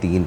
3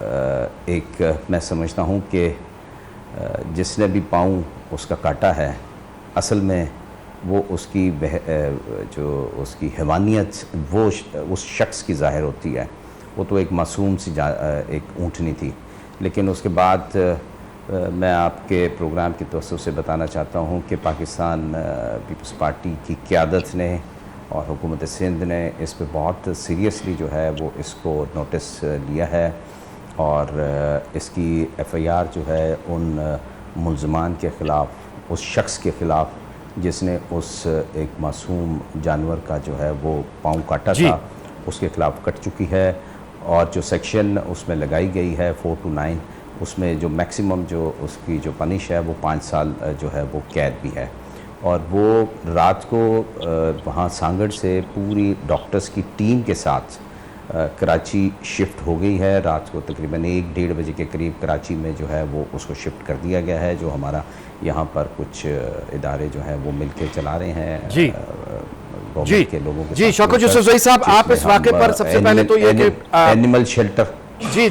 ایک میں سمجھتا ہوں کہ جس نے بھی پاؤں اس کا کاٹا ہے، اصل میں وہ اس کی جو اس کی حیوانیت وہ اس شخص کی ظاہر ہوتی ہے. وہ تو ایک معصوم سی ایک اونٹنی تھی، لیکن اس کے بعد میں آپ کے پروگرام کی توسط سے بتانا چاہتا ہوں کہ پاکستان پیپلز پارٹی کی قیادت نے اور حکومت سندھ نے اس پہ بہت سیریسلی جو ہے وہ اس کو نوٹس لیا ہے، اور اس کی ایف آئی آر جو ہے ان ملزمان کے خلاف، اس شخص کے خلاف جس نے اس ایک معصوم جانور کا جو ہے وہ پاؤں کاٹا تھا، اس کے خلاف کٹ چکی ہے. اور جو سیکشن اس میں لگائی گئی ہے 4 to 9، اس میں جو میکسیمم جو اس کی جو پنش ہے وہ 5 سال جو ہے وہ قید بھی ہے. اور وہ رات کو وہاں سانگڑ سے پوری ڈاکٹرز کی ٹیم کے ساتھ کراچی شفٹ ہو گئی ہے. رات کو تقریباً 1-1:30 بجے کے قریب کراچی میں جو ہے وہ اس کو شفٹ کر دیا گیا ہے، جو ہمارا یہاں پر کچھ ادارے جو ہیں وہ مل کے چلا رہے ہیں گورنمنٹ کے لوگوں کے ساتھ. شوکت یوسف زئی صاحب، آپ اس واقعے پر سب سے پہلے تو یہ کہ اینیمل شیلٹر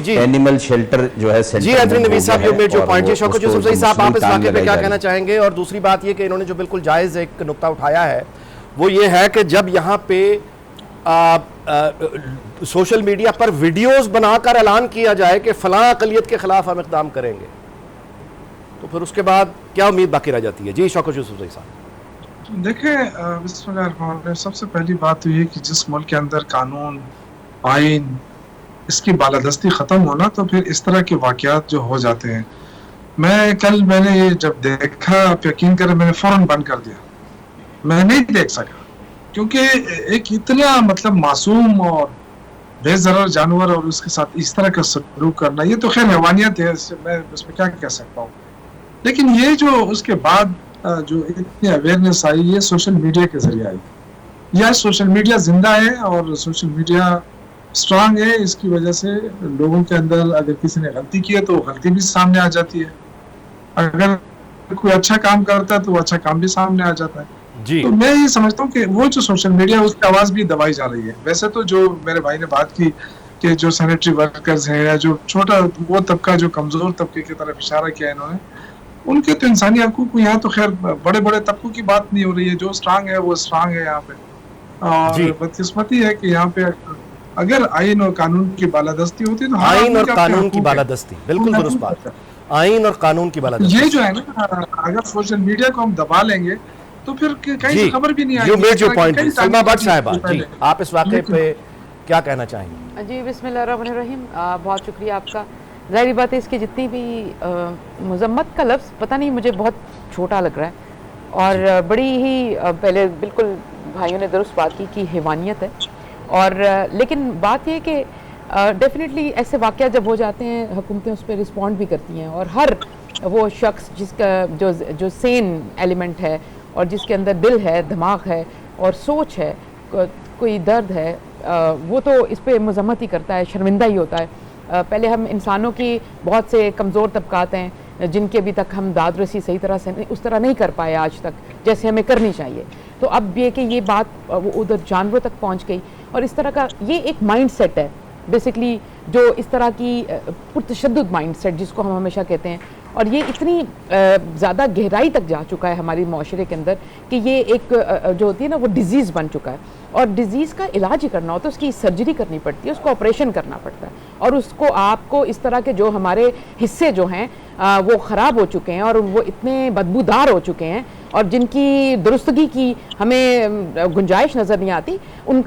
اینیمل شیلٹر جو ہے اینتھونی نوید صاحب یو میڈ یور پوائنٹ. شوکت یوسف زئی صاحب، آپ اس واقعے پہ کیا کہنا چاہیں گے؟ اور دوسری بات یہ کہ انہوں نے جو بالکل جائز ایک نقطہ اٹھایا ہے وہ یہ ہے کہ جب یہاں پہ سوشل میڈیا پر ویڈیوز بنا کر اعلان کیا جائے کہ فلاں اقلیت کے خلاف ہم اقدام کریں گے، تو پھر اس کے بعد کیا امید باقی رہ جاتی ہے؟ جی شوکت یوسف زئی صاحب. دیکھیں، بسم اللہ الرحمن الرحیم، سب سے پہلی بات تو یہ کہ جس ملک کے اندر قانون، آئین، اس کی بالادستی ختم ہونا تو پھر اس طرح کے واقعات جو ہو جاتے ہیں. میں نے یہ جب دیکھا، آپ یقین کریں میں نے فوراً بند کر دیا. میں نہیں دیکھ سکا، کیونکہ ایک اتنا مطلب معصوم اور بے ضرر جانور اور اس کے ساتھ اس طرح کا سلوک کرنا، یہ تو خیر حیوانیت ہے، میں اس میں کیا کہہ سکتا ہوں. لیکن یہ جو اس کے بعد جو اتنی اویئرنیس آئی، یہ سوشل میڈیا کے ذریعے آئی. یا سوشل میڈیا زندہ ہے اور سوشل میڈیا اسٹرانگ ہے، اس کی وجہ سے لوگوں کے اندر اگر کسی نے غلطی کی ہے تو غلطی بھی سامنے آ جاتی ہے، اگر کوئی اچھا کام کرتا ہے تو وہ اچھا کام بھی سامنے آ جاتا ہے. تو میں یہ سمجھتا ہوں کہ وہ جو سوشل میڈیا ہے اس کی آواز بھی دبائی جا رہی ہے. ویسے تو جو میرے بھائی نے بات کی کہ جو سینیٹری ورکرز ہیں یا جو چھوٹا وہ طبقہ جو کمزور طبقے کی طرف اشارہ کیا ہے انہوں نے، ان کے تو انسانی حقوق کو یہاں تو خیر بڑے بڑے طبقوں کی بات نہیں ہو رہی ہے. جو اسٹرانگ ہے وہ اسٹرانگ ہے یہاں پہ. اور بدقسمتی ہے کہ یہاں پہ اگر آئین اور قانون کی بالادستی ہوتی تو آئین اور قانون کی بالادستی، بالکل درست بات ہے، آئین اور قانون کی بالادستی. یہ جو ہے نا، اگر سوشل میڈیا کو ہم دبا لیں گے تو پھر کہیں سے خبر بھی نہیں آئے گی. You made your point. Salma but صاحبہ، جی آپ اس واقعے پہ کیا کہنا چاہیں گے؟ جی بسم اللہ الرحمن الرحیم، بہت شکریہ آپ کا. ظاہری بات ہے اس کی جتنی بھی مذمت کا لفظ پتہ نہیں مجھے بہت چھوٹا لگ رہا ہے، اور بڑی ہی پہلے بالکل بھائیوں نے درست بات کی کہ حیوانیت ہے. اور لیکن بات یہ کہ ڈیفینیٹلی ایسے واقعات جب ہو جاتے ہیں حکومتیں اس پہ رسپونڈ بھی کرتی ہیں، اور ہر وہ شخص جس کا جو سین ایلیمنٹ ہے اور جس کے اندر دل ہے، دماغ ہے اور سوچ ہے، کوئی درد ہے، وہ تو اس پہ مذمت ہی کرتا ہے، شرمندہ ہی ہوتا ہے. پہلے ہم انسانوں کی بہت سے کمزور طبقات ہیں جن کے ابھی تک ہم داد رسی صحیح طرح سے اس طرح نہیں کر پائے آج تک جیسے ہمیں کرنی چاہیے. تو اب یہ کہ یہ بات وہ ادھر جانوروں تک پہنچ گئی، اور اس طرح کا یہ ایک مائنڈ سیٹ ہے بیسکلی، جو اس طرح کی پرتشدد مائنڈ سیٹ جس کو ہم ہمیشہ کہتے ہیں، اور یہ اتنی زیادہ گہرائی تک جا چکا ہے ہماری معاشرے کے اندر کہ یہ ایک جو ہوتی ہے نا وہ ڈیزیز بن چکا ہے. اور ڈیزیز کا علاج ہی کرنا ہوتا ہے، اس کی سرجری کرنی پڑتی ہے، اس کو آپریشن کرنا پڑتا ہے، اور اس کو آپ کو اس طرح کے جو ہمارے حصے جو ہیں وہ خراب ہو چکے ہیں اور وہ اتنے بدبودار ہو چکے ہیں اور جن کی درستگی کی ہمیں گنجائش نظر نہیں آتی، ان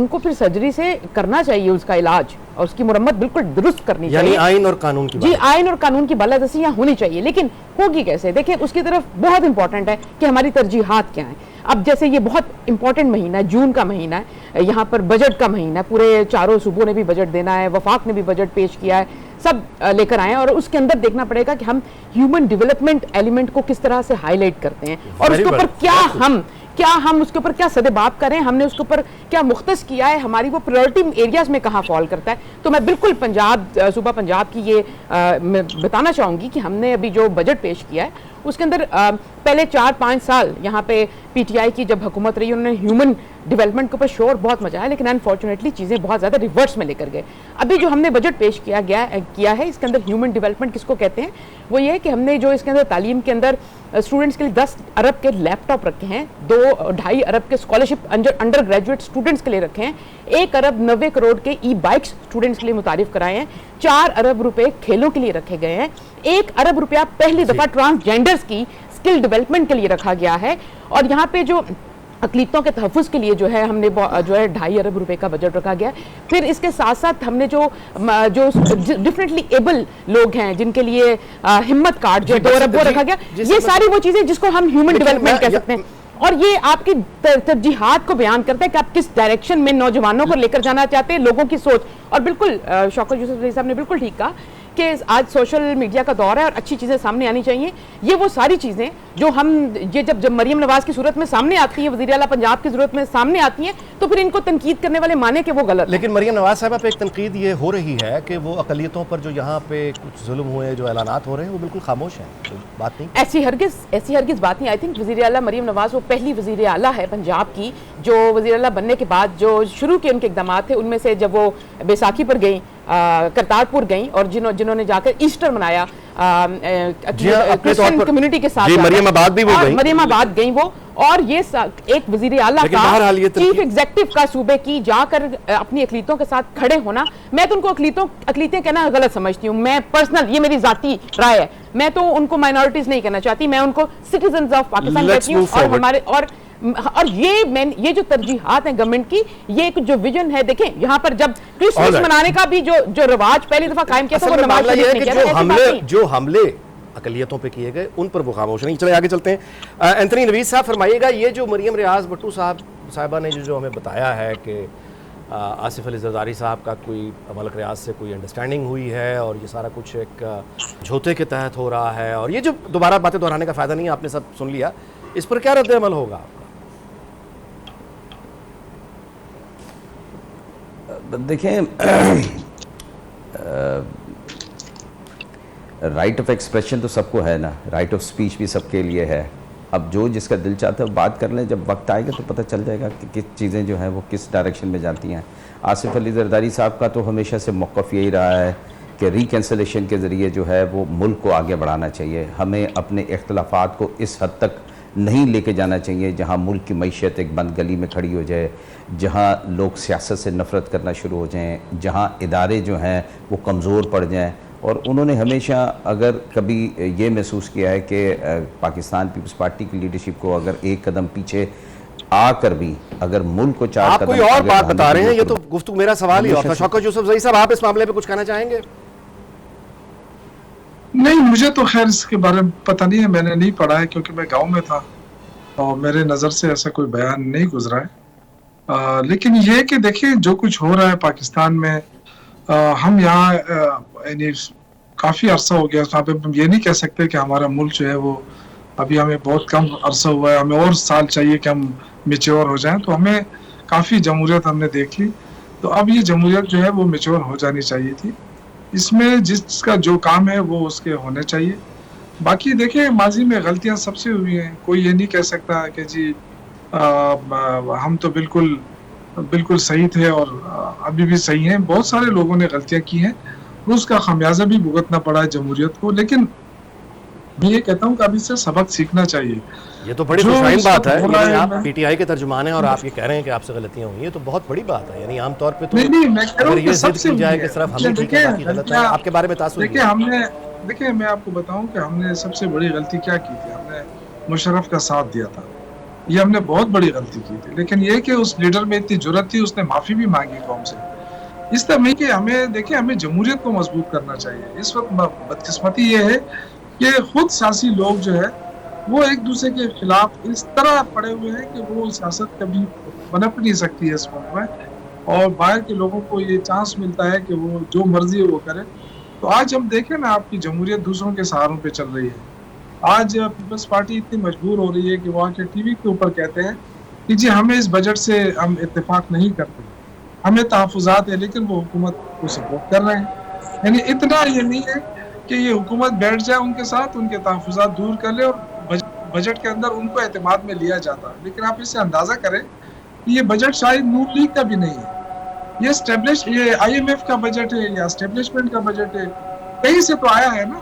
کو پھر سرجری سے کرنا چاہیے اس کا علاج، اور اس کی مرمت بالکل درست کرنی چاہیے. یعنی آئین اور قانون کی جی آئین اور قانون کی بالادستی یہاں ہونی چاہیے. لیکن ہوگی کیسے؟ دیکھیں اس کی طرف بہت امپورٹنٹ ہے کہ ہماری ترجیحات کیا ہیں. اب جیسے یہ بہت امپورٹنٹ مہینہ ہے، جون کا مہینہ ہے، یہاں پر بجٹ کا مہینہ ہے، پورے چاروں صوبوں نے بھی بجٹ دینا ہے، وفاق نے بھی بجٹ پیش کیا ہے، سب لے کر آئے ہیں، اور اس کے اندر دیکھنا پڑے گا کہ ہم ہیومن ڈیولپمنٹ ایلیمنٹ کو کس طرح سے ہائی لائٹ کرتے ہیں، اور اس کے اوپر کیا ہم اس کے اوپر کیا سد باب کریں، ہم نے اس کے اوپر کیا مختص کیا ہے، ہماری وہ پرائرٹی ایریاز میں کہاں فال کرتا ہے. تو میں بالکل صوبہ پنجاب کی یہ میں بتانا چاہوں گی کہ ہم نے ابھی جو بجٹ پیش کیا ہے اس کے اندر پہلے 4-5 سال یہاں پہ پی ٹی آئی کی جب حکومت رہی انہوں نے ہیومن ڈیولپمنٹ کے اوپر شور بہت مچا ہے, لیکن انفارچونیٹلی چیزیں بہت زیادہ ریورس میں لے کر گئے. ابھی جو ہم نے بجٹ پیش کیا ہے اس کے اندر ہیومن ڈیولپمنٹ کس کو کہتے ہیں, وہ یہ ہے کہ ہم نے جو اس کے اندر تعلیم کے اندر اسٹوڈنٹس کے لیے 10 ارب کے لیپ ٹاپ رکھے ہیں, 2.5 ارب کے اسکالرشپ انڈر گریجویٹ اسٹوڈنٹس کے لیے رکھے ہیں, 1 ارب 90 کروڑ کے ای بائکس اسٹوڈنٹس کے لیے متعارف کرائے ہیں, 4 ارب روپے کھیلوں کے لیے رکھے گئے ہیں, 1 ارب روپیہ پہلی دفعہ ٹرانسجینڈرز کی اسکل ڈیولپمنٹ کے لیے رکھا گیا ہے, اور یہاں پہ جو اقلیتوں کے تحفظ کے لیے جو ہے ہم نے جو ہے 2.5 ارب روپے کا بجٹ رکھا گیا. پھر اس کے ساتھ ساتھ ہم نے جو ڈفرینٹلی ایبل لوگ ہیں جن کے لیے ہمت کارڈ جو 2 ارب وہ رکھا گیا. یہ ساری وہ چیزیں جس کو ہم ہیومن ڈیولپمنٹ کہہ سکتے ہیں, اور یہ آپ کی ترجیحات کو بیان کرتا ہے کہ آپ کس ڈائریکشن میں نوجوانوں کو لے کر جانا چاہتے ہیں, لوگوں کی سوچ. اور بالکل شوکت یوسف زئی صاحب نے بالکل ٹھیک کہا کہ آج سوشل میڈیا کا دور ہے اور اچھی چیزیں سامنے آنی چاہیے. یہ وہ ساری چیزیں جو جب مریم نواز کی صورت میں سامنے آتی ہیں, وزیر اعلیٰ پنجاب کی صورت میں سامنے آتی ہیں, تو پھر ان کو تنقید کرنے والے مانے کہ وہ غلط. لیکن مریم نواز صاحبہ پہ ایک تنقید یہ ہو رہی ہے کہ وہ اقلیتوں پر جو یہاں پہ کچھ ظلم ہوئے, جو اعلانات ہو رہے ہیں, وہ بالکل خاموش ہیں, بات نہیں. ایسی ہرگز بات نہیں. آئی تھنک وزیر اعلیٰ مریم نواز وہ پہلی وزیر اعلیٰ ہے پنجاب کی جو وزیر اعلیٰ بننے کے بعد جو شروع کے ان کے اقدامات تھے, ان میں سے جب وہ بیساکھی پر گئیں, کرتارپور گئیں, اور جنہوں نے جا کر ایسٹر منایا کرسچن کمیونٹی کے ساتھ, مریم آباد بھی وہ گئیں, مریم آباد گئیں وہ, اور یہ ایک وزیر اعلیٰ کا چیف ایگزیکٹو کا صوبے کی جا کر اپنی اقلیتوں کے ساتھ کھڑے ہونا. میں تو ان کو اقلیتیں کہنا غلط سمجھتی ہوں, میں پرسنل, یہ میری ذاتی رائے ہے, میں تو ان کو مائنورٹیز نہیں کہنا چاہتی, میں ان کو سٹیزنز آف پاکستان کہتی ہوں. اور ہمارے اور یہ جو ترجیحات ہیں گورنمنٹ کی, یہ ایک جو ویژن ہے, دیکھیں یہاں پر جب کرسمس منانے کا بھی جو رواج پہلی دفعہ قائم کیا تھا وہ نواز شریف نے کیا. جو حملے اقلیتوں پہ کیے گئے ان پر وہ خاموش نہیں. چلے آگے چلتے ہیں. اینتھنی نویز صاحب فرمائیے گا, یہ جو مریم ریاض بٹو صاحبہ نے جو ہمیں بتایا ہے کہ آصف علی زرداری صاحب کا کوئی ملک ریاض سے کوئی انڈرسٹینڈنگ ہوئی ہے, اور یہ سارا کچھ ایک جھوتے کے تحت ہو رہا ہے, اور یہ جو دوبارہ باتیں دہرانے کا فائدہ نہیں, آپ نے سب سن لیا, اس پر کیا رد عمل ہوگا آپ کا؟ دیکھیں, رائٹ آف ایکسپریشن تو سب کو ہے نا, رائٹ آف سپیچ بھی سب کے لیے ہے. اب جو جس کا دل چاہتا ہے بات کر لیں, جب وقت آئے گا تو پتہ چل جائے گا کہ کس چیزیں جو ہیں وہ کس ڈائریکشن میں جاتی ہیں. آصف علی زرداری صاحب کا تو ہمیشہ سے موقف یہی رہا ہے کہ ریکنسلیشن کے ذریعے جو ہے وہ ملک کو آگے بڑھانا چاہیے. ہمیں اپنے اختلافات کو اس حد تک نہیں لے کے جانا چاہیے جہاں ملک کی معیشت ایک بند گلی میں کھڑی ہو جائے, جہاں لوگ سیاست سے نفرت کرنا شروع ہو جائیں, جہاں ادارے جو ہیں وہ کمزور پڑ جائیں. اور انہوں نے ہمیشہ اگر کبھی یہ محسوس کیا ہے کہ پاکستان پیپلز پارٹی کی لیڈرشپ کو اگر ایک قدم پیچھے آ کر بھی اگر ملک کو 4 قدم, آپ کوئی اور بات بتا رہے ہیں, یہ تو گفتگو میرا سوال ہی ہوتا. شوکت یوسف زئی صاحب, آپ اس معاملے پہ کچھ کہنا چاہیں گے؟ نہیں, مجھے تو خیر اس کے بارے میں پتہ نہیں ہے, میں نے نہیں پڑھا ہے کیونکہ میں گاؤں میں تھا اور میرے نظر سے ایسا کوئی بیان نہیں گزرا ہے. لیکن یہ کہ دیکھیں جو کچھ ہو رہا ہے پاکستان میں, ہم یہاں یعنی کافی عرصہ ہو گیا, وہاں پہ ہم یہ نہیں کہہ سکتے کہ ہمارا ملک جو ہے وہ ابھی ہمیں بہت کم عرصہ ہوا ہے, ہمیں اور سال چاہیے کہ ہم میچور ہو جائیں. تو ہمیں کافی جمہوریت ہم نے دیکھ لی, تو اب یہ جمہوریت جو ہے وہ میچور ہو جانی چاہیے تھی. اس میں جس کا جو کام ہے وہ اس کے ہونے چاہیے. باقی دیکھیں ماضی میں غلطیاں سب سے ہوئی ہیں, کوئی یہ نہیں کہہ سکتا کہ جی ہم تو بالکل صحیح تھے اور ابھی بھی صحیح ہیں. بہت سارے لوگوں نے غلطیاں کی ہیں, اس کا خمیازہ بھی بھگتنا پڑا ہے جمہوریت کو. لیکن میں یہ کہتا ہوں کہ ابھی سے سبق سیکھنا چاہیے. یہ تو بڑی خوشائن بات ہے, یعنی آپ پی ٹی آئی کے ترجمان ہیں اور آپ یہ کہہ رہے ہیں کہ آپ سے غلطیاں ہوئی ہیں, تو بہت بڑی بات ہے. یعنی عام طور پہ تو اگر یہ ضد کی جائے کہ صرف ہمیں ٹھیک ہے باقی غلط ہے, آپ کے بارے میں تاثر دیکھیں میں آپ کو بتاؤں کہ ہم نے سب سے بڑی غلطی کیا کی تھی, ہم نے مشرف کا ساتھ دیا تھا. یہ ہم نے بہت بڑی غلطی کی تھی. لیکن یہ کہ اس لیڈر میں اتنی جرأت تھی, اس نے معافی بھی مانگی قوم سے. اس طرح میں کہ ہمیں جمہوریت کو مضبوط کرنا چاہیے. اس وقت بدقسمتی یہ ہے کہ خود سیاسی لوگ جو ہے وہ ایک دوسرے کے خلاف اس طرح پڑے ہوئے ہیں کہ وہ سیاست کبھی بنپ نہیں سکتی ہے اس ملک میں, اور باہر کے لوگوں کو یہ چانس ملتا ہے کہ وہ جو مرضی ہے وہ کرے. تو آج ہم دیکھیں نا, آپ کی جمہوریت دوسروں کے سہاروں پہ چل رہی ہے. آج پیپلز پارٹی اتنی مجبور ہو رہی ہے کہ وہ آ کے ٹی وی کے اوپر کہتے ہیں کہ جی ہمیں اس بجٹ سے ہم اتفاق نہیں کرتے, ہمیں تحفظات ہے, لیکن وہ حکومت کو سپورٹ کر رہے ہیں. یعنی اتنا یہ نہیں ہے کہ یہ حکومت بیٹھ جائے ان کے ساتھ, ان کے تحفظات دور کر لے اور بجٹ کے اندر ان کو اعتماد میں لیا جاتا. لیکن آپ اس سے اندازہ کریں کہ یہ بجٹ شاید نون لیگ کا بھی نہیں ہے، یہ IMF کا بجٹ ہے یا اسٹیبلشمنٹ کا بجٹ ہے، کہیں سے تو آیا ہے نا.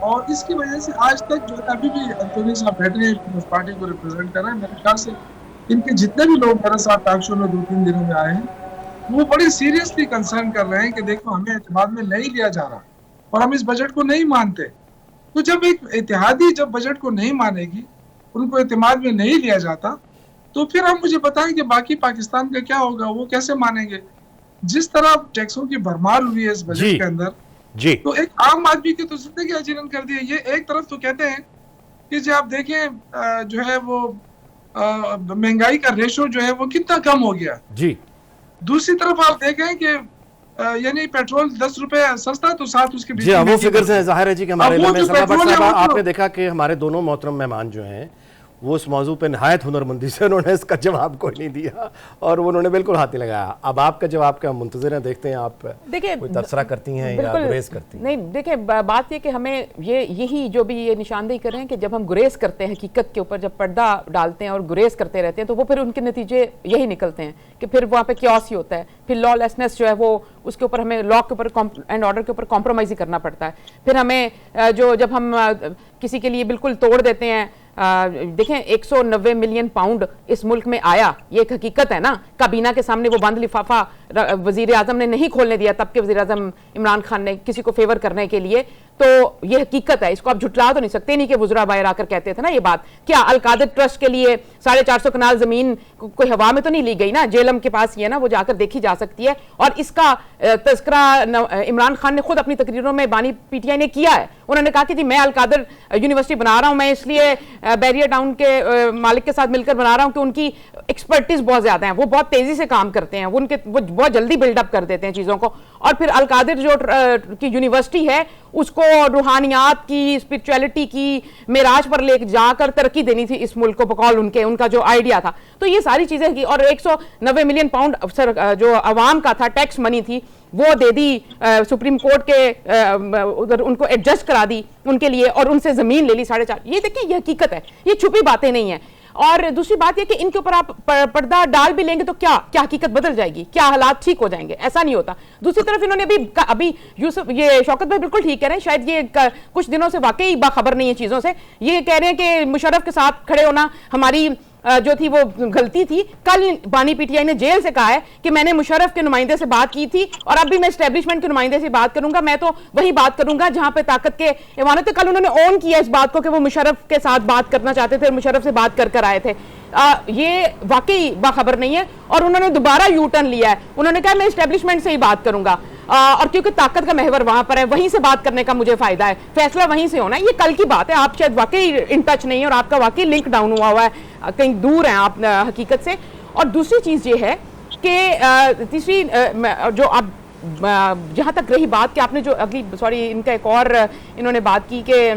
اور اس کی وجہ سے آج تک جو ہے ابھی بھی انتونی صاحب بیٹھے ہیں پیپلز پارٹی کو ریپرزینٹ کر رہے ہیں. میرے خیال سے ان کے جتنے بھی لوگ میرے ساتھ ٹاک شو میں 2-3 دنوں میں آئے ہیں وہ بڑی سیریسلی کنسرن کر رہے ہیں کہ دیکھو ہمیں اعتماد میں نہیں لیا جا رہا اور ہم اس بجٹ کو نہیں مانتے. تو جب ایک اتحادی جب بجٹ کو نہیں مانے گی، ان کو اعتماد میں نہیں لیا جاتا، تو پھر ہم مجھے بتائیں کہ باقی پاکستان کا کیا ہوگا، وہ کیسے مانیں گے؟ جس طرح ٹیکسوں کی بھرمار ہوئی ہے اس بجٹ کے اندر، جی تو ایک عام آدمی کی تو زندگی اجیرن کر دی ہے. یہ ایک طرف تو کہتے ہیں کہ جب آپ دیکھیں جو ہے وہ مہنگائی کا ریشو جو ہے وہ کتنا کم ہو گیا. جی دوسری طرف آپ دیکھیں کہ یعنی پیٹرول 10 روپے سستا تو ساتھ اس کے جی وہ فگرز ہیں. ظاہر ہے جی کہ ہمارے علم میں سلما بٹ صاحبہ آپ نے دیکھا کہ ہمارے دونوں محترم مہمان جو ہیں وہ اس موضوع پہ نہایت ہنرمندی سے انہوں نے اس کا جواب کوئی نہیں دیا اور انہوں نے بالکل ہاتھ نہیں لگایا. اب آپ کا جواب کا منتظر ہیں، دیکھتے ہیں آپ کوئی تبصرہ کرتی ہیں یا گریز کرتی ہیں. نہیں دیکھیں، بات یہ کہ ہمیں یہی جو بھی یہ نشاندہی کر رہے ہیں کہ جب ہم گریز کرتے ہیں حقیقت کے اوپر، جب پردہ ڈالتے ہیں اور گریز کرتے رہتے ہیں تو وہ پھر ان کے نتیجے یہی نکلتے ہیں کہ پھر وہاں پہ کیوس ہی ہوتا ہے، پھر لا لیسنس جو ہے وہ اس کے اوپر ہمیں لا کے اوپر اینڈ آرڈر کے اوپر کمپرومائز ہی کرنا پڑتا ہے. پھر ہمیں جب ہم کسی کے لیے بالکل توڑ دیتے ہیں، دیکھیں 190 ملین پاؤنڈ اس ملک میں آیا، یہ ایک حقیقت ہے نا. کابینہ کے سامنے وہ بند لفافہ وزیر اعظم نے نہیں کھولنے دیا تب کے وزیر اعظم عمران خان نے کسی کو فیور کرنے کے لیے، تو یہ حقیقت ہے، اس کو آپ جھٹلا تو نہیں سکتے. نہیں کہ وزراء باہر آ کر کہتے تھے نا یہ بات. کیا القادر ٹرسٹ کے لیے 450 کنال زمین کوئی ہوا میں تو نہیں لی گئی نا، جیلم کے پاس یہ ہے نا، وہ جا کر دیکھی جا سکتی ہے. اور اس کا تذکرہ عمران خان نے خود اپنی تقریروں میں بانی PTI نے کیا ہے. انہوں نے کہا کہ جی میں القادر یونیورسٹی بنا رہا ہوں، میں اس لیے بیریا ٹاؤن کے مالک کے ساتھ مل کر بنا رہا ہوں کہ ان کی ایکسپرٹیز بہت زیادہ ہیں، وہ بہت تیزی سے کام کرتے ہیں، وہ بہت جلدی بلڈ اپ کر دیتے ہیں چیزوں کو. اور پھر القادر جو کی یونیورسٹی ہے اس کو روحانیات کی، اسپرچویلٹی کی معراج پر لے جا کر ترقی دینی تھی اس ملک کو بقول ان کا جو آئیڈیا تھا. تو یہ ساری چیزیں کی، اور 190 ملین پاؤنڈ جو عوام کا تھا ٹیکس منی تھی وہ دے دی سپریم کورٹ کے ادھر، ان کو ایڈجسٹ کرا دی ان کے لیے، اور ان سے زمین لے لی 4.5. یہ دیکھیں یہ حقیقت ہے، یہ چھپی باتیں نہیں ہیں. اور دوسری بات یہ کہ ان کے اوپر آپ پردہ ڈال بھی لیں گے تو کیا حقیقت بدل جائے گی، کیا حالات ٹھیک ہو جائیں گے؟ ایسا نہیں ہوتا. دوسری طرف انہوں نے ابھی یہ شوکت بھائی بالکل ٹھیک کہہ رہے ہیں، شاید یہ کچھ دنوں سے واقعی باخبر نہیں ہے چیزوں سے. یہ کہہ رہے ہیں کہ مشرف کے ساتھ کھڑے ہونا ہماری جو تھی وہ غلطی تھی. کل بانی PTI نے جیل سے کہا ہے کہ میں نے مشرف کے نمائندے سے بات کی تھی اور اب بھی میں اسٹیبلشمنٹ کے نمائندے سے بات کروں گا، میں تو وہی بات کروں گا جہاں پہ طاقت کے ایوانت. کل انہوں نے اون کیا اس بات کو کہ وہ مشرف کے ساتھ بات کرنا چاہتے تھے اور مشرف سے بات کر آئے تھے. یہ واقعی باخبر نہیں ہے. اور انہوں نے دوبارہ یو ٹرن لیا ہے، انہوں نے کہا میں اسٹیبلشمنٹ سے ہی بات کروں گا، اور کیونکہ طاقت کا محور وہاں پر ہے، وہیں سے بات کرنے کا مجھے فائدہ ہے، فیصلہ وہیں سے ہونا ہے. یہ کل کی بات ہے، آپ شاید واقعی ان ٹچ نہیں ہے اور آپ کا واقعی لنک ڈاؤن ہوا ہے، کہیں دور ہیں آپ حقیقت سے. اور دوسری چیز یہ ہے کہ تیسری جو اب جہاں تک رہی بات کہ آپ نے جو ان کا ایک اور انہوں نے بات کی کہ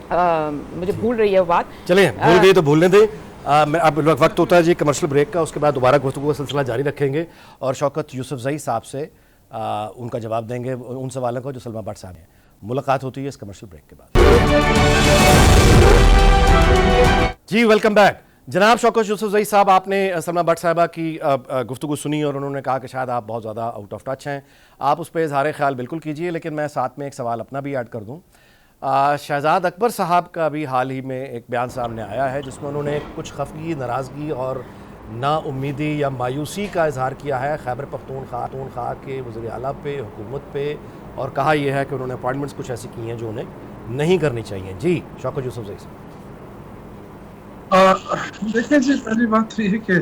مجھے بھول رہی ہے وہ بات. چلیں بھول گئی تو بھولنے دیں. اب وقت ہوتا ہے جی کمرشل بریک کا، اس کے بعد دوبارہ گفتگو کا سلسلہ جاری رکھیں گے اور شوکت یوسفزئی صاحب سے ان کا جواب دیں گے ان سوالوں کو جو سلما بٹ صاحب ہیں. ملاقات ہوتی ہے اس کمرشل بریک کے بعد. جی ویلکم بیک. جناب شوکت یوسفزئی صاحب، آپ نے سلما بٹ صاحبہ کی گفتگو سنی اور انہوں نے کہا کہ شاید آپ بہت زیادہ آؤٹ آف ٹچ ہیں. آپ اس پہ اظہار خیال بالکل کیجئے، لیکن میں ساتھ میں ایک سوال اپنا بھی ایڈ کر دوں. شہزاد اکبر صاحب کا بھی حال ہی میں ایک بیان سامنے آیا ہے جس میں انہوں نے کچھ خفگی، ناراضگی اور نا امیدی یا مایوسی کا اظہار کیا ہے خیبر پختونخوا کے وزیر اعلیٰ پہ، حکومت پہ، اور کہا یہ ہے کہ انہوں نے اپوائنٹمنٹس کچھ ایسی کی ہیں جو انہیں نہیں کرنی چاہیے. جی شوکت یوسفزئی صاحب. دیکھیں جی، پہلی بات یہ ہے کہ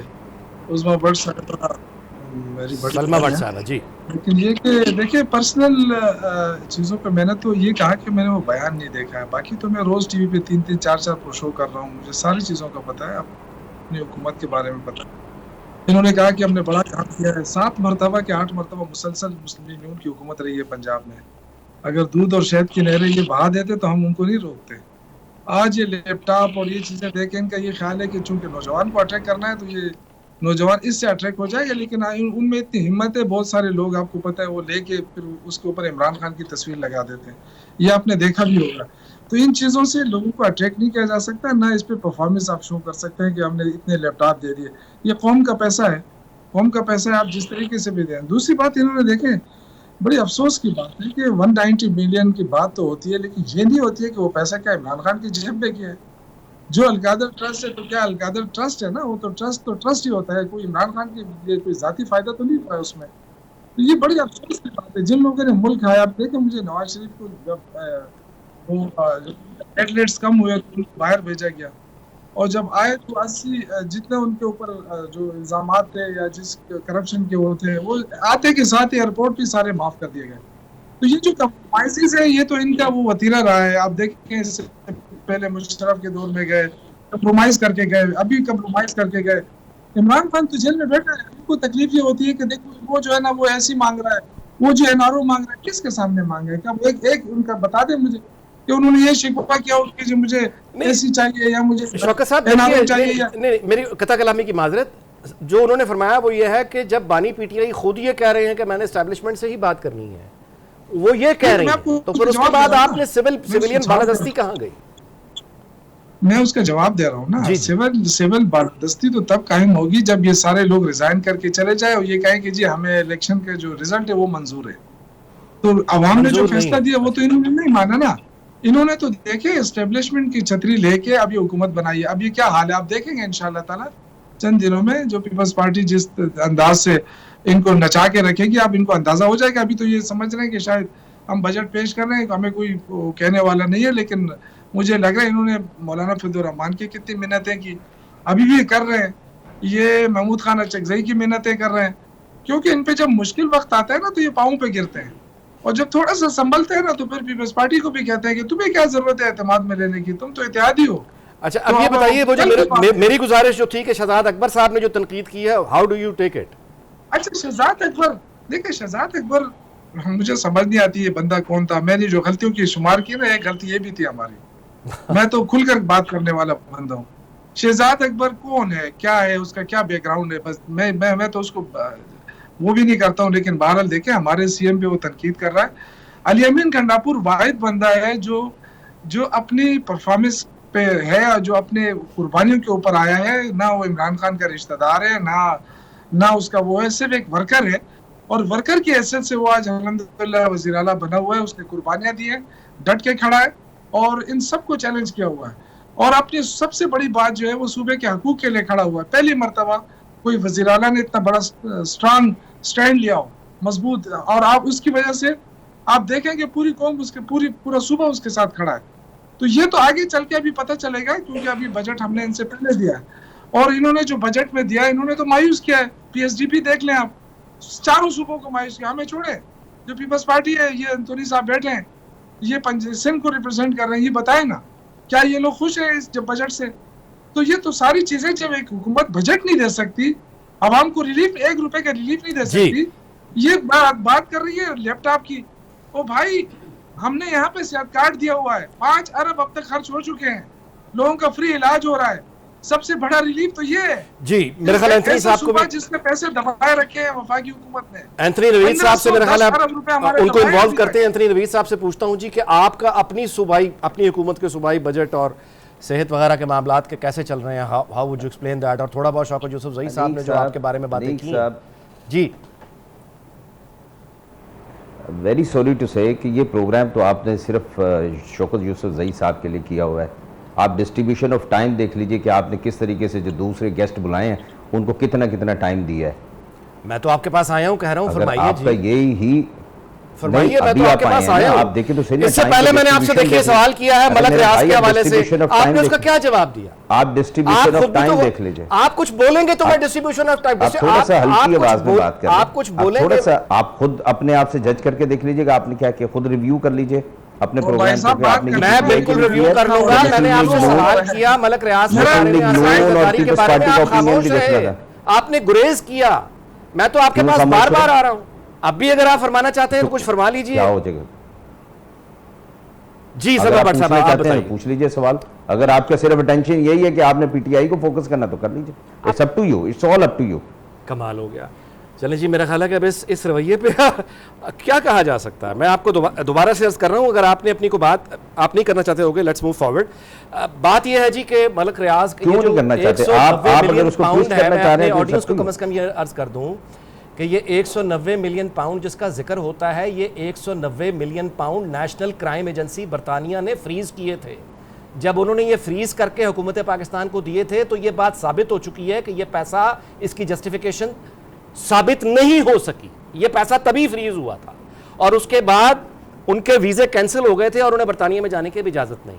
عظمیٰ بٹ صاحبہ میری بڑی سلما بٹ صاحبہ جی، لیکن یہ کہ دیکھیں پرسنل چیزوں پہ میں نے تو یہ کہا کہ میں نے وہ بیان نہیں دیکھا ہے. باقی تو میں روز ٹی وی پہ 3-3 4-4 پر شو کر رہا ہوں، مجھے ساری چیزوں کا پتہ ہے، اپنی حکومت کے بارے میں پتہ ہے. انہوں نے کہا کہ ہم نے بڑا کام کیا ہے، 7 مرتبہ کہ 8 مرتبہ مسلسل مسلم لیگ نون کی حکومت رہی ہے پنجاب میں. اگر دودھ اور شہد کی نہریں یہ بہا دیتے تو ہم ان کو نہیں روکتے. آج یہ لیپ ٹاپ اور یہ چیزیں دیکھ کے ان کا یہ خیال ہے کہ چونکہ نوجوان کو اٹریکٹ کرنا ہے تو یہ نوجوان اس سے اٹریکٹ ہو جائے گا، لیکن ان میں اتنی ہمت ہے، بہت سارے لوگ آپ کو پتہ ہے وہ لے کے پھر اس کے اوپر عمران خان کی تصویر لگا دیتے ہیں. یہ آپ نے دیکھا بھی ہوگا. تو ان چیزوں سے لوگوں کو اٹریکٹ نہیں کیا جا سکتا, نہ اس پہ پرفارمنس آپ شو کر سکتے ہیں کہ ہم نے اتنے لیپ ٹاپ دے دیے. یہ قوم کا پیسہ ہے, قوم کا پیسہ ہے, آپ جس طریقے سے بھی دیں. دوسری بات انہوں نے دیکھیں, بڑی افسوس کی بات ہے کہ 190 ملین کی بات تو ہوتی ہے, لیکن یہ نہیں ہوتی ہے کہ وہ پیسہ کیا عمران خان کی جیب میں کیا ہے. جو القادر ٹرسٹ ہے تو کیا القادر ٹرسٹ ہے نا, وہ تو ٹرسٹ ہی ہوتا ہے, کوئی عمران خان کی کوئی ذاتی فائدہ تو نہیں ہوا ہے اس میں. تو یہ بڑی افسوس کی بات ہے. جن لوگوں نے ملک آیا, آپ دیکھیں مجھے نواز شریف کو جب وہ ایٹلیٹس کم ہوئے تو ان کو باہر بھیجا گیا, اور جب آئے تو 80 جتنے ان کے اوپر جو الزامات تھے یا جس کرپشن کے وہ تھے, وہ آتے کے ساتھ ایئرپورٹ بھی سارے معاف کر دیے گئے. تو یہ جو کمپرومائزز ہے, یہ تو ان کا وہ وتیرہ رہا ہے. آپ دیکھیں اس سے پہلے مشرف کے دور میں گئے, کمپرومائز کر کے گئے, ابھی کمپرومائز کر کے گئے. عمران خان تو جیل میں بیٹھا ہے, ان کو تکلیف یہ ہوتی ہے کہ دیکھو وہ جو ہے نا وہ ایسی مانگ رہا ہے, وہ جو NRO مانگ رہا ہے, کس کے سامنے مانگ رہا ہے؟ کیا ایک ان کا بتا دیں مجھے کہ انہوں نے یہ شکوہ کیا کہ جو مجھے ایسی چاہیے یا مجھے شوکت صاحب NRO چاہیے یا نہیں, میری قطع کلامی کی معذرت, جو انہوں نے فرمایا وہ یہ ہے کہ جب بانی PTI خود یہ کہہ رہے ہیں کہ میں نے اسٹیبلشمنٹ سے ہی بات کرنی ہے, وہ یہ کہہ رہی ہیں, تو پھر اس کے بعد آپ نے سیویلین بالادستی کہاں گئی؟ میں اس کا جواب دے رہا ہوں نا. سول بالادستی تو تب قائم ہوگی جب یہ سارے لوگ ریزائن کر کے چلے جائے اور یہ کہیں کہ جی ہمیں الیکشن کے جو ریزلٹ ہے وہ منظور ہے. تو عوام نے جو فیصلہ دیا وہ تو انہوں نے نہیں مانا نا. انہوں نے تو دیکھے اسٹیبلشمنٹ کی چھتری لے کے اب یہ حکومت بنائی ہے. اب یہ کیا حال ہے آپ دیکھیں گے انشاءاللہ تعالیٰ چند دنوں میں, جو پیپلز پارٹی جس انداز سے ان کو نچا کے رکھے گی, اب ان کو اندازہ ہو جائے گا. ابھی تو یہ سمجھ رہے ہیں کہ شاید ہم بجٹ پیش کر رہے ہیں, ہمیں کوئی کہنے والا نہیں ہے, لیکن مجھے لگ رہا ہے انہوں نے مولانا فضل الرحمان کی کتنی منتیں کی, ابھی بھی کر رہے ہیں. یہ محمود خان اچکزئی کی منتیں کر رہے ہیں, کیونکہ ان پہ جب مشکل وقت آتا ہے نا تو یہ پاؤں پہ گرتے ہیں, اور جب تھوڑا سا سنبھلتے ہیں نا تو پھر پیپلز پارٹی کو بھی کہتے ہیں کہ تمہیں کیا ضرورت ہے اعتماد میں لینے کی, تم تو اتحادی ہو. اچھا اب یہ بتائیے, وہ جو میری گزارش جو تھی کہ شہزاد اکبر صاحب نے جو تنقید کی ہے, how do you take it? اچھا شہزاد اکبر, دیکھیں شہزاد اکبر مجھے سمجھ نہیں آتی یہ بندہ کون تھا. میں نے جو غلطیوں کی شمار کی نا, ایک غلطی یہ بھی تھی ہماری, میں تو کھل کر بات کرنے والا بندہ ہوں. شہزاد اکبر کون ہے, کیا ہے, اس کا کیا بیک گراؤنڈ ہے, بس میں تو اس کو وہ بھی نہیں کرتا ہوں. لیکن بہرحال دیکھیں ہمارے CM پہ وہ تنقید کر رہا ہے. علی امین گنڈاپور واحد بندہ ہے جو اپنی پرفارمنس پہ ہے, جو اپنے قربانیوں کے اوپر آیا ہے. نہ وہ عمران خان کا رشتہ دار ہے, نہ اس کا وہ ہے, صرف ایک ورکر ہے, اور ورکر کی حیثیت سے وہ آج الحمدللہ وزیر اعلیٰ بنا ہوا ہے. اس نے قربانیاں دی ہیں, ڈٹ کے کھڑا ہے, اور ان سب کو چیلنج کیا ہوا ہے. اور اپنی سب سے بڑی بات جو ہے وہ صوبے کے حقوق کے لیے کھڑا ہوا ہے. پہلی مرتبہ کوئی وزیر اعلیٰ نے اتنا بڑا اسٹرانگ سٹینڈ لیا ہو, مضبوط, اور آپ اس کی وجہ سے آپ دیکھیں کہ پوری قوم اس کے پورا صوبہ اس کے ساتھ کھڑا ہے. تو یہ تو آگے چل کے ابھی پتہ چلے گا, کیونکہ ابھی بجٹ ہم نے ان سے پہلے دیا ہے, اور انہوں نے جو بجٹ میں دیا انہوں نے تو مایوس کیا ہے. PSDP دیکھ لیں آپ, چاروں صوبوں کو مایوس کیا. ہمیں چھوڑے, جو پیپلز پارٹی ہے, یہ انتونی صاحب بیٹھے ہیں, یہ سندھ کو ریپرزینٹ کر رہے ہیں, یہ بتائیں نا کیا یہ لوگ خوش ہیں اس بجٹ سے؟ تو یہ تو ساری چیزیں, جب ایک حکومت بجٹ نہیں دے سکتی, عوام کو ریلیف, 1 روپے کا ریلیف نہیں دے سکتی, یہ بات کر رہی ہے لیپ ٹاپ کی. او بھائی, ہم نے یہاں پہ صحت کارڈ دیا ہوا ہے, 5 ارب اب تک خرچ ہو چکے ہیں, لوگوں کا فری علاج ہو رہا ہے. سب سے بڑا ریلیف تو یہ ہے. جی میرے خیال اینتھنی صاحب کو بھی, جس نے پیسے دبائے رکھے ہیں وفاقی حکومت نے, اینتھنی رویز صاحب سے میرے خیال ہے ان کو انوالو کرتے ہیں. اینتھنی رویز صاحب سے پوچھتا ہوں جی کہ آپ کا اپنی صوبائی, اپنی حکومت کے صوبائی بجٹ اور صحت وغیرہ کے معاملات کے کیسے چل رہے ہیں, how would you explain that? اور تھوڑا بہت شوکت یوسف زئی صاحب نے جو آپ کے بارے میں باتیں کی ہیں. جی ویری سوری ٹو سے کہ یہ پروگرام تو آپ نے صرف شوکت یوسف زئی صاحب کے لیے کیا ہوا ہے. آپ ڈسٹریبیوشن آف ٹائم دیکھ لیجئے کہ آپ نے کس طریقے سے جو دوسرے گیسٹ بلائے ہیں ان کو کتنا ٹائم دیا ہے. میں تو آپ کے پاس آیا ہوں, کہہ رہا ہوں فرمائیے. آپ کا یہی ہی فرمائیے, میں تو آپ کے پاس آیا ہوں. آپ دیکھیں تو صحیح, اس سے پہلے میں نے آپ سے دیکھیے سوال کیا ہے ملک ریاض کے حوالے سے, آپ نے اس کا کیا جواب دیا؟ آپ ڈسٹریبیوشن آف ٹائم دیکھ لیجئے. آپ کچھ بولیں گے تو میں ڈسٹریبیوشن آف ٹائم, آپ تھوڑا سا ہلکی آواز میں بات کریں, آپ کچھ بولیں گے, تھوڑا سا آپ خود اپنے آپ سے جج کر کے دیکھ لیجئے گا آپ نے کیا کیا, خود ریویو کر لیجئے اپنے پروگرام کو. میں بالکل ریویو کر لوں گا. میں نے آپ سے سوال کیا ملک ریاض کے بارے میں, آسائی کے بارے میں, آپ خاموش رہے, آپ نے گریز کیا. میں تو آپ کے پاس بار بار آ رہا ہوں, اب بھی اگر آپ فرمانا چاہتے ہیں تو کچھ فرما لیجئے. کیا ہو جائے گا جی صدر بٹ صاحب آپ بتائیے, پوچھ لیجئے سوال. اگر آپ کا صرف اٹینشن یہی ہے کہ آپ نے PTI کو فوکس کرنا تو کر لیجئے. It's up to you, it's all up to you. کمال ہو گیا. چلیں جی، میرا خیال ہے کہ اب اس رویے پہ کیا کہا جا سکتا ہے. میں آپ کو دوبارہ سے عرض کر رہا ہوں, اگر آپ نے اپنی کو بات آپ نہیں کرنا چاہتے ہوگے, لیٹس موو فارورڈ. بات یہ ہے جی کہ ملک ریاض کے کیوں نہیں کرنا چاہتے آپ؟ اگر اس کو پوچھ کرنا چاہ رہے ہیں, آڈینس کو کم از کم یہ عرض کر دوں کہ یہ 190 ملین پاؤنڈ جس کا ذکر ہوتا ہے, یہ 190 million pound national crime agency برطانیہ نے فریز کیے تھے. جب انہوں نے یہ فریز کر کے حکومت پاکستان کو دیے تھے تو یہ بات ثابت ہو چکی ہے کہ یہ پیسہ, اس کی جسٹیفیکیشن ثابت نہیں ہو سکی. یہ پیسہ تبھی فریز ہوا تھا اور اس کے بعد ان کے ویزے کینسل ہو گئے تھے اور انہیں برطانیہ میں جانے کی بھی اجازت نہیں.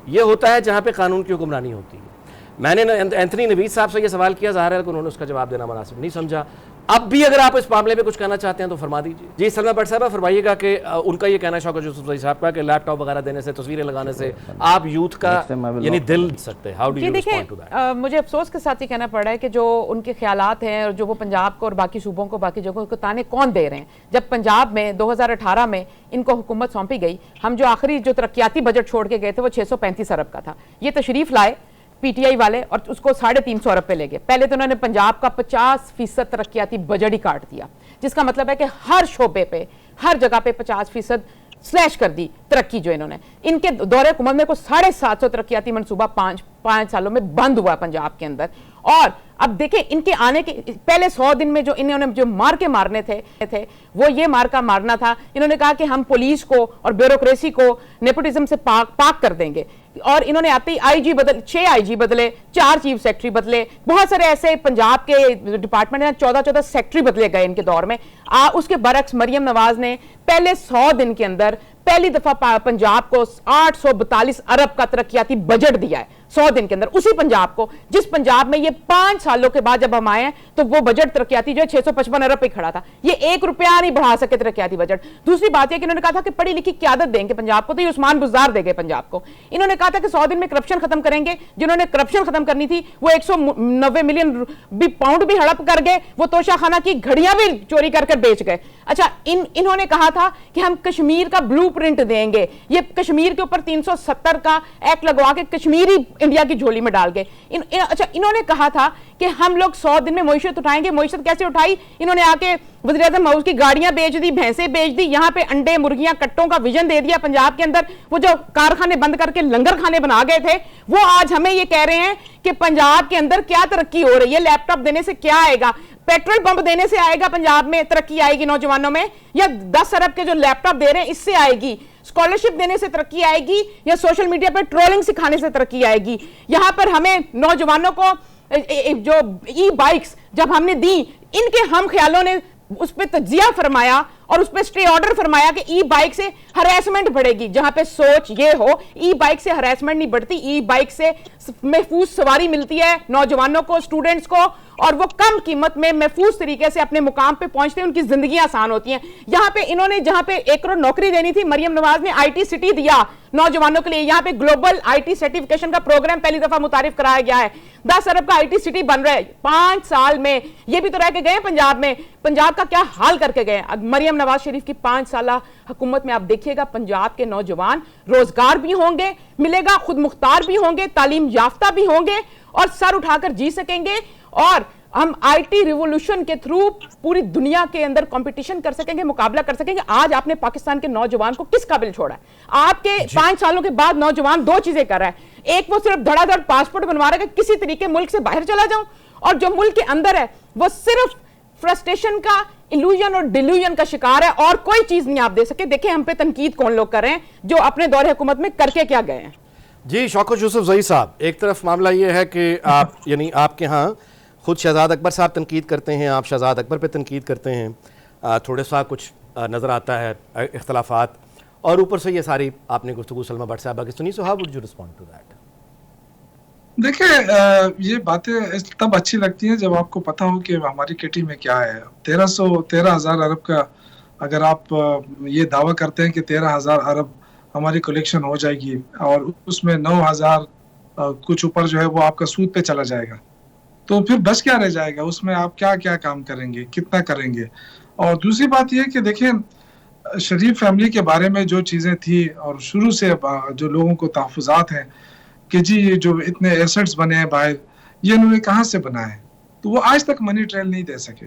یہ ہوتا ہے جہاں پہ قانون کی حکمرانی ہوتی ہے. میں نے اینتھنی نوید صاحب سے یہ سوال کیا, ظاہر ہے کہ انہوں نے اس کا جواب دینا مناسب نہیں سمجھا. اب بھی اگر آپ اس معاملے میں کچھ کہنا چاہتے ہیں تو فرما دیجیے. جی سلمہ بٹ صاحبہ فرمائیے گا کہ ان کا یہ کہنا ہے, شوکت یوسف زئی صاحب کا, کہ لیپ ٹاپ وغیرہ دینے سے, تصویریں لگانے سے آپ یوتھ کا یعنی دل سکتے. How do you respond to that? مجھے افسوس کے ساتھ یہ کہنا پڑ رہا ہے کہ جو ان کے خیالات ہیں اور جو وہ پنجاب کو اور باقی صوبوں کو, باقی جگہوں کو تانے کون دے رہے ہیں. جب پنجاب میں 2018 میں ان کو حکومت سونپی گئی, ہم جو آخری جو ترقیاتی بجٹ چھوڑ کے گئے تھے وہ 635 ارب کا تھا. یہ تشریف لائے پی ٹی آئی والے اور اس کو 350 ارب پہ لے گئے. پہلے تو انہوں نے پنجاب کا 50% ترقیاتی بجٹ ہی کاٹ دیا, جس کا مطلب ہے کہ ہر شعبے پہ, ہر جگہ پہ 50% سلیش کر دی ترقی. جو انہوں نے ان کے دور حکومت میں کو 750 ترقیاتی منصوبہ 5 سالوں میں بند ہوا پنجاب کے اندر. اور اب دیکھیں ان کے آنے کے پہلے 100 دن میں جو انہوں نے جو مار کے مارنے تھے وہ یہ مار کا مارنا تھا. انہوں نے کہا کہ ہم پولیس کو اور بیوروکریسی کو نیپوٹزم سے پاک کر دیں گے. اور انہوں نے آتے ہی آئی جی 6 آئی جی بدلے, 4 چیف سیکٹری بدلے, بہت سارے ایسے پنجاب کے ڈپارٹمنٹ ہیں 14 سیکٹری بدلے گئے ان کے دور میں. اس کے برعکس مریم نواز نے پہلے 100 دن کے اندر پہلی دفعہ پنجاب کو 842 ارب کا ترقیاتی بجٹ دیا ہے 100 دن کے اندر. اسی پنجاب کو, جس پنجاب میں یہ 5 سالوں کے بعد جب ہم آئے ہیں تو وہ بجٹ ترقیاتی جو ہے 655 ارب پہ کھڑا تھا. یہ 1 روپیہ نہیں بڑھا سکے ترقیاتی بجٹ. دوسری بات یہ کہ انہوں نے کہا تھا کہ پڑھی لکھی قیادت دیں گے پنجاب کو, تو یہ عثمان بزدار دے گئے پنجاب کو. انہوں نے کہا تھا کہ 100 دن میں کرپشن ختم کریں گے. جنہوں نے کرپشن ختم کرنی تھی وہ 190 ملین پاؤنڈ بھی ہڑپ کر گئے, وہ توشہ خانہ کی گھڑیاں بھی چوری کر بیچ گئے. اچھا انہوں نے کہا تھا کہ ہم کشمیر کا بلو پرنٹ دیں گے. یہ کشمیر کے اوپر 370 کا ایکٹ لگوا کے کشمیری انڈیا کی جھولی میں ڈال گئے. اچھا انہوں نے کہا تھا کہ ہم لوگ 100 دن میں معیشت اٹھائیں گے. معیشت کیسے اٹھائی؟ انہوں نے آ کے وزیر اعظم ہاؤس کی گاڑیاں بیچ دی, بھینسیں بیچ دی, یہاں پہ انڈے مرغیاں کٹوں کا ویژن دے دیا پنجاب کے اندر. وہ جو کارخانے بند کر کے لنگر کھانے بنا گئے تھے وہ آج ہمیں یہ کہہ رہے ہیں کہ پنجاب کے اندر کیا ترقی ہو رہی ہے. لیپ ٹاپ دینے سے کیا آئے گا؟ پیٹرول پمپ دینے سے آئے گا پنجاب میں ترقی آئے گی نوجوانوں میں؟ یا 10 ارب کے جو لیپ ٹاپ دے رہے ہیں اس سے آئے گی؟ اسکالرشپ دینے سے ترقی آئے گی یا سوشل میڈیا پر ٹرولنگ سکھانے سے ترقی آئے گی؟ یہاں پر ہمیں نوجوانوں کو جو ای بائکس جب ہم نے دی, ان کے ہم خیالوں نے اس پہ تجزیہ فرمایا اور اس پہ سٹے آرڈر فرمایا کہ ای بائک سے ہراسمنٹ بڑھے گی. جہاں پہ سوچ یہ ہو ای بائک سے ہراسمنٹ نہیں بڑھتی, ای بائک سے محفوظ سواری ملتی ہے نوجوانوں کو, اسٹوڈنٹس کو, اور وہ کم قیمت میں محفوظ طریقے سے اپنے مقام پہ پہنچتے ہیں, ان کی زندگیاں آسان ہوتی ہیں. یہاں پہ انہوں نے جہاں پہ 1 کروڑ نوکری دینی تھی, مریم نواز نے آئی ٹی سٹی دیا نوجوانوں کے لیے. یہاں پہ گلوبل آئی ٹی سرٹیفکیشن کا پروگرام پہلی دفعہ متعارف کرایا گیا ہے. 10 ارب کا آئی ٹی سٹی بن رہا ہے 5 سال میں. یہ بھی تو رہ کے گئے پنجاب میں, پنجاب کا کیا حال کر کے گئے. مریم نواز شریف کی 5 سالہ حکومت میں آپ دیکھیے گا پنجاب کے نوجوان روزگار بھی ہوں گے, ملے گا, خود مختار بھی ہوں گے, تعلیم یافتہ بھی ہوں گے اور سر اٹھا کر جی سکیں گے. اور ہم آئی ٹی ریولوشن کے تھرو پوری دنیا کے اندر کمپٹیشن کر سکیں گے, مقابلہ کر سکیں گے. آج آپ نے پاکستان کے نوجوان کو کس قابل چھوڑا ہے؟ آپ کے 5 سالوں کے بعد نوجوان 2 چیزیں کر رہا ہے. ایک وہ صرف دھڑا دھڑ پاسپورٹ بنوا رہا ہے کہ کسی طریقے ملک سے باہر چلا جاؤں, اور جو ملک کے اندر ہے وہ صرف فرسٹریشن کا, ایلوژن اور ڈیلوژن کا شکار ہے, اور کوئی چیز نہیں آپ دے سکے. دیکھیں ہم پہ تنقید کون لوگ کر رہے ہیں جو اپنے دور حکومت میں کر کے کیا گئے ہیں. جی شوکت یوسف زئی صاحب, ایک طرف معاملہ یہ ہے کہ آپ یعنی آپ کے ہاں خود شہزاد اکبر صاحب تنقید کرتے ہیں, آپ شہزاد اکبر پہ تنقید کرتے ہیں, تھوڑے سا کچھ نظر آتا ہے اختلافات, اور اوپر سے یہ ساری آپ نے گفتگو سلمہ بٹ صاحبہ کی سنی. So how would you respond to that? دیکھیں یہ باتیں تب اچھی لگتی ہیں جب آپ کو پتا ہو کہ ہماری کٹی میں کیا ہے. 13,000 ارب کا اگر آپ یہ دعویٰ کرتے ہیں کہ 13,000 ارب ہماری کلیکشن ہو جائے گی اور اس میں 9,000 کچھ اوپر جو ہے وہ آپ کا سود پہ چلا جائے گا, تو پھر بس کیا رہ جائے گا اس میں؟ آپ کیا کام کریں گے, کتنا کریں گے؟ اور دوسری بات یہ کہ دیکھیں شریف فیملی کے بارے میں جو چیزیں تھی اور شروع سے جو لوگوں کو تحفظات ہیں کہ جی یہ جو اتنے ایسٹس بنے ہیں باہر, یہ انہوں نے کہاں سے بنائے, تو وہ آج تک منی ٹریل نہیں دے سکے.